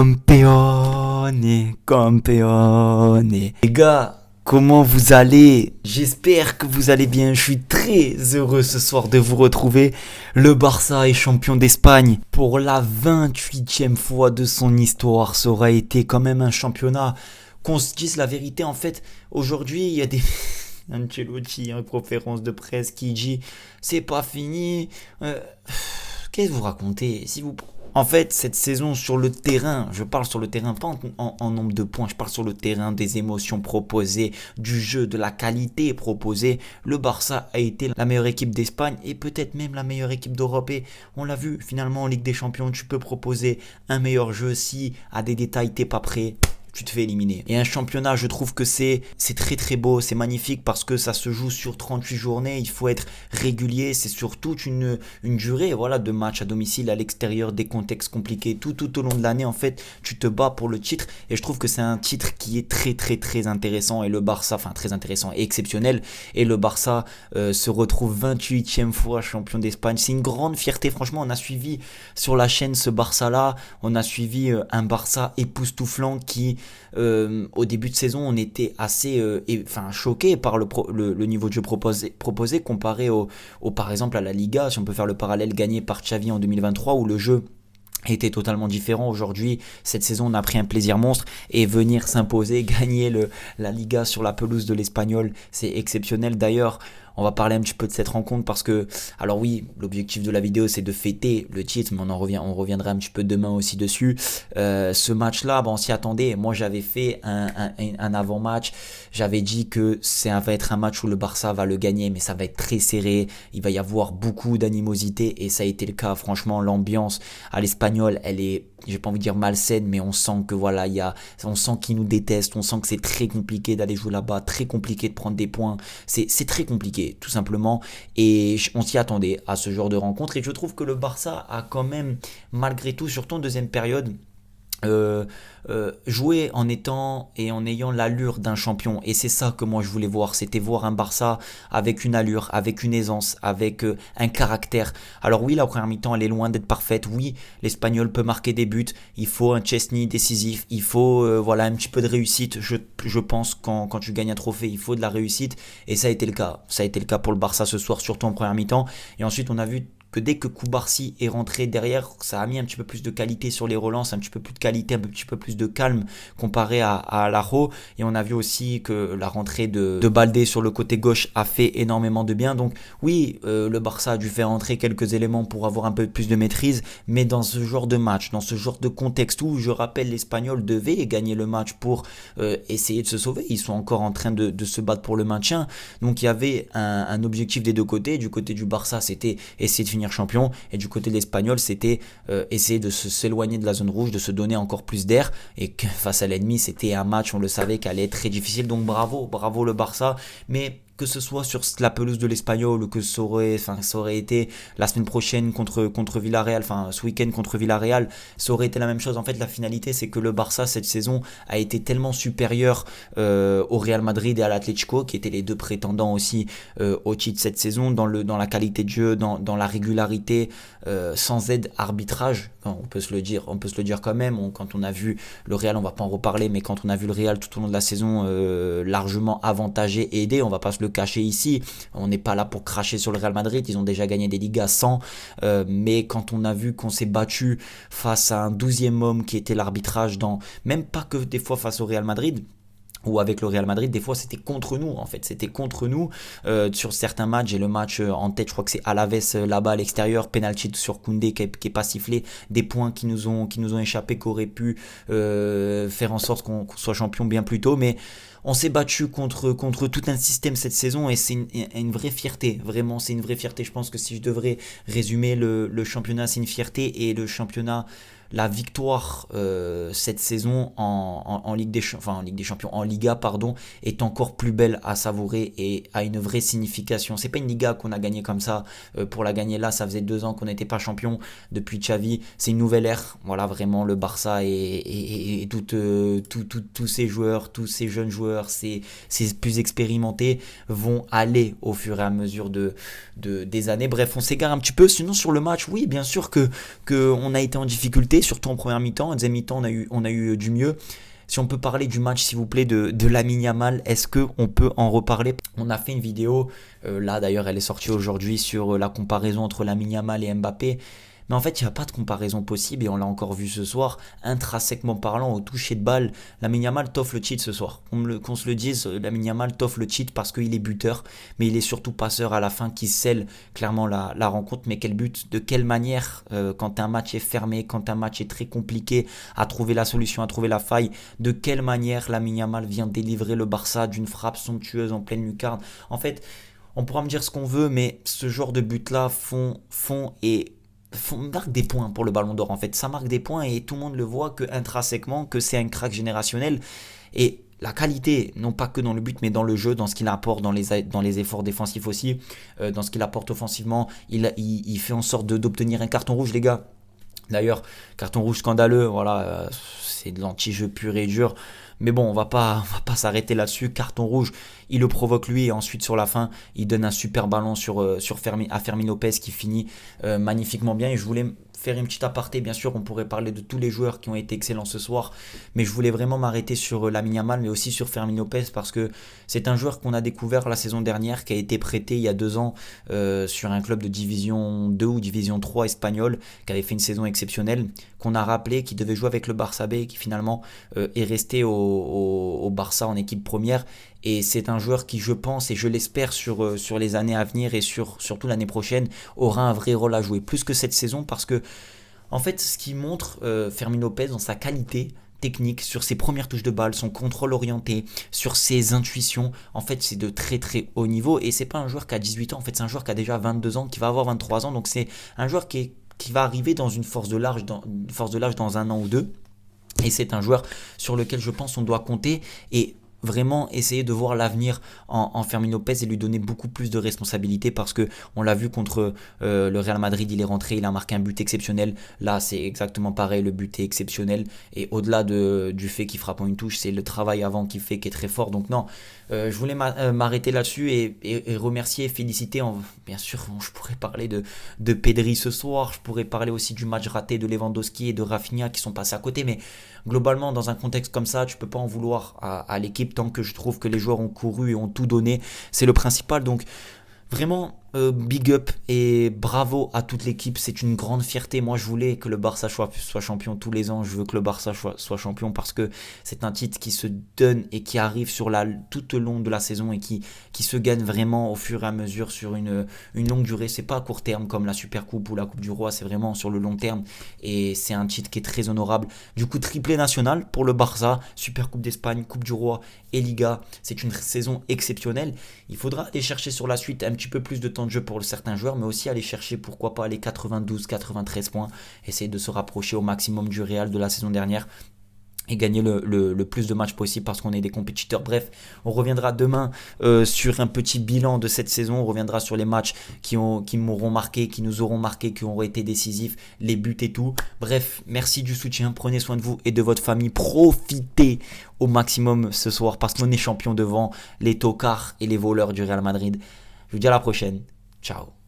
Campione, campione. Les gars, comment vous allez? J'espère que vous allez bien. Je suis très heureux ce soir de vous retrouver. Le Barça est champion d'Espagne pour la 28e fois de son histoire. Ça aura été quand même un championnat. Qu'on se dise la vérité, en fait, aujourd'hui, il y a des... Ancelotti en conférence de presse qui dit c'est pas fini. Qu'est-ce que vous racontez? En fait, cette saison sur le terrain, je parle sur le terrain, pas en nombre de points, je parle sur le terrain, des émotions proposées, du jeu, de la qualité proposée. Le Barça a été la meilleure équipe d'Espagne et peut-être même la meilleure équipe d'Europe. Et on l'a vu, finalement, en Ligue des Champions, tu peux proposer un meilleur jeu si, à des détails, t'es pas prêt. Tu te fais éliminer. Et un championnat, je trouve que c'est très très beau, c'est magnifique parce que ça se joue sur 38 journées, il faut être régulier, c'est sur toute une durée voilà, de matchs à domicile, à l'extérieur, des contextes compliqués, tout au long de l'année en fait, tu te bats pour le titre et je trouve que c'est un titre qui est très très très intéressant et le Barça, enfin très intéressant et exceptionnel et le Barça se retrouve 28e fois champion d'Espagne, c'est une grande fierté, franchement on a suivi sur la chaîne ce Barça là, on a suivi un Barça époustouflant qui au début de saison on était assez choqué par le niveau de jeu proposé comparé par exemple à la Liga, si on peut faire le parallèle gagné par Xavi en 2023 où le jeu était totalement différent. Aujourd'hui, cette saison, on a pris un plaisir monstre et venir s'imposer, gagner la Liga sur la pelouse de l'Espagnol, c'est exceptionnel. D'ailleurs, on va parler un petit peu de cette rencontre parce que, alors oui, l'objectif de la vidéo c'est de fêter le titre, mais on reviendra un petit peu demain aussi dessus. Ce match-là, on s'y attendait. Moi, j'avais fait un avant-match. J'avais dit que ça va être un match où le Barça va le gagner, mais ça va être très serré. Il va y avoir beaucoup d'animosité et ça a été le cas. Franchement, l'ambiance à l'Espagnol, elle est, j'ai pas envie de dire malsaine, mais on sent que voilà, on sent qu'ils nous détestent, on sent que c'est très compliqué d'aller jouer là-bas, très compliqué de prendre des points. C'est très compliqué tout simplement et on s'y attendait à ce genre de rencontre et je trouve que le Barça a quand même malgré tout surtout en deuxième période joué en ayant l'allure d'un champion et c'est ça que moi je voulais voir, c'était voir un Barça avec une allure, avec une aisance, avec un caractère. Alors oui, la première mi-temps elle est loin d'être parfaite, oui l'Espagnol peut marquer des buts, il faut un Chesney décisif, il faut un petit peu de réussite, je pense quand tu gagnes un trophée il faut de la réussite et ça a été le cas pour le Barça ce soir, surtout en première mi-temps et ensuite on a vu que dès que Koubarsi est rentré derrière, ça a mis un petit peu plus de qualité sur les relances, un petit peu plus de qualité, un petit peu plus de calme comparé à Araujo. Et on a vu aussi que la rentrée de Baldé sur le côté gauche a fait énormément de bien. Donc oui, le Barça a dû faire entrer quelques éléments pour avoir un peu plus de maîtrise, mais dans ce genre de match, dans ce genre de contexte où, je rappelle, l'Espagnol devait gagner le match pour essayer de se sauver. Ils sont encore en train de se battre pour le maintien. Donc il y avait un objectif des deux côtés. Du côté du Barça, c'était essayer de finir champion et du côté de l'Espagnol c'était essayer de s'éloigner de la zone rouge, de se donner encore plus d'air et que face à l'ennemi c'était un match on le savait qu'elle allait être très difficile donc bravo le Barça mais que ce soit sur la pelouse de l'Espagnol ou que ça aurait été la semaine prochaine contre Villarreal, ce week-end contre Villarreal, ça aurait été la même chose. En fait, la finalité, c'est que le Barça, cette saison, a été tellement supérieur au Real Madrid et à l'Atlético, qui étaient les deux prétendants aussi au titre cette saison, dans la qualité de jeu, dans la régularité, sans aide arbitrage. On peut se le dire quand même. Quand on a vu le Real, on va pas en reparler, mais quand on a vu le Real tout au long de la saison largement avantagé et aidé, on va pas se le cacher ici, on n'est pas là pour cracher sur le Real Madrid, ils ont déjà gagné des Ligas sans, mais quand on a vu qu'on s'est battu face à un 12e homme qui était l'arbitrage même pas que des fois face au Real Madrid, ou avec le Real Madrid, des fois c'était contre nous en fait, c'était contre nous sur certains matchs. J'ai le match en tête, je crois que c'est Alaves là-bas à l'extérieur, penalty sur Koundé qui est pas sifflé, des points qui nous ont échappé, qui auraient pu faire en sorte qu'on soit champion bien plus tôt, mais on s'est battu contre tout un système cette saison et c'est une vraie fierté, vraiment c'est une vraie fierté. Je pense que si je devrais résumer le championnat, c'est une fierté et le championnat, la victoire cette saison en Ligue des Champions, en Liga pardon, est encore plus belle à savourer et a une vraie signification. C'est pas une Liga qu'on a gagnée comme ça pour la gagner là. Ça faisait 2 ans qu'on n'était pas champion depuis Xavi. C'est une nouvelle ère. Voilà, vraiment le Barça et tous ces joueurs, tous ces jeunes joueurs, ces plus expérimentés vont aller au fur et à mesure des années. Bref, on s'égare un petit peu. Sinon sur le match, oui, bien sûr que on a été en difficulté. compliqué, surtout en première mi-temps. En deuxième mi-temps, on a eu du mieux. Si on peut parler du match, s'il vous plaît, de Lamine Yamal, est-ce qu'on peut en reparler? On a fait une vidéo, là d'ailleurs elle est sortie aujourd'hui, sur la comparaison entre Lamine Yamal et Mbappé. Mais en fait, il n'y a pas de comparaison possible et on l'a encore vu ce soir. Intrinsèquement parlant, au toucher de balle, Lamine Yamal t'offre le cheat ce soir. Qu'on se le dise, Lamine Yamal t'offre le cheat parce qu'il est buteur, mais il est surtout passeur à la fin qui scelle clairement la rencontre. Mais quel but, de quelle manière, quand un match est fermé, quand un match est très compliqué à trouver la solution, à trouver la faille, de quelle manière Lamine Yamal vient délivrer le Barça d'une frappe somptueuse en pleine lucarne. En fait, on pourra me dire ce qu'on veut, mais ce genre de buts-là marque des points pour le Ballon d'Or en fait. Ça marque des points et tout le monde le voit que intrinsèquement que c'est un crack générationnel. Et la qualité, non pas que dans le but, mais dans le jeu, dans ce qu'il apporte, dans les efforts défensifs aussi, dans ce qu'il apporte offensivement, il fait en sorte d'obtenir un carton rouge, les gars. D'ailleurs, carton rouge scandaleux, voilà, c'est de l'anti-jeu pur et dur. Mais bon, on va pas s'arrêter là-dessus. Carton rouge, il le provoque lui et ensuite sur la fin, il donne un super ballon à Fermin Lopez qui finit magnifiquement bien. Et je voulais faire une petite aparté, bien sûr, on pourrait parler de tous les joueurs qui ont été excellents ce soir, mais je voulais vraiment m'arrêter sur Lamine Yamal, mais aussi sur Fermin Lopez, parce que c'est un joueur qu'on a découvert la saison dernière, qui a été prêté il y a 2 ans sur un club de division 2 ou division 3 espagnol, qui avait fait une saison exceptionnelle, qu'on a rappelé, qui devait jouer avec le Barça B, qui finalement est resté au Barça en équipe première. Et c'est un joueur qui, je pense et je l'espère sur les années à venir et surtout l'année prochaine, aura un vrai rôle à jouer. Plus que cette saison, parce que, en fait, ce qui montre Fermin Lopez dans sa qualité technique, sur ses premières touches de balle, son contrôle orienté, sur ses intuitions, en fait, c'est de très très haut niveau. Et c'est pas un joueur qui a 18 ans, en fait, c'est un joueur qui a déjà 22 ans, qui va avoir 23 ans. Donc c'est un joueur qui va arriver dans une force de l'âge dans 1 an ou 2. Et c'est un joueur sur lequel je pense on doit compter et vraiment essayer de voir l'avenir en Fermin Lopez et lui donner beaucoup plus de responsabilités, parce que on l'a vu contre le Real Madrid, il est rentré, il a marqué un but exceptionnel. Là c'est exactement pareil, le but est exceptionnel et au-delà du fait qu'il frappe en une touche, c'est le travail avant qu'il fait qui est très fort. Donc non, je voulais m'arrêter là-dessus et remercier et féliciter. Bien sûr, je pourrais parler de Pedri ce soir, je pourrais parler aussi du match raté de Lewandowski et de Rafinha qui sont passés à côté, mais globalement dans un contexte comme ça, tu peux pas en vouloir à l'équipe tant que je trouve que les joueurs ont couru et ont tout donné, c'est le principal. Donc vraiment big up et bravo à toute l'équipe, c'est une grande fierté. Moi je voulais que le Barça soit champion tous les ans, je veux que le Barça soit champion parce que c'est un titre qui se donne et qui arrive tout au long de la saison et qui se gagne vraiment au fur et à mesure sur une longue durée. C'est pas à court terme comme la Super Coupe ou la Coupe du Roi, c'est vraiment sur le long terme et c'est un titre qui est très honorable. Du coup triplé national pour le Barça, Super Coupe d'Espagne, Coupe du Roi et Liga, c'est une saison exceptionnelle. Il faudra aller chercher sur la suite un petit peu plus de temps de jeu pour certains joueurs, mais aussi aller chercher pourquoi pas les 92-93 points, essayer de se rapprocher au maximum du Real de la saison dernière et gagner le plus de matchs possible parce qu'on est des compétiteurs. Bref, on reviendra demain sur un petit bilan de cette saison, on reviendra sur les matchs qui m'auront marqué, qui nous auront marqué, qui auront été décisifs, les buts et tout. Bref, merci du soutien, prenez soin de vous et de votre famille, profitez au maximum ce soir parce qu'on est champion devant les tocards et les voleurs du Real Madrid. Je vous dis à la prochaine, ciao.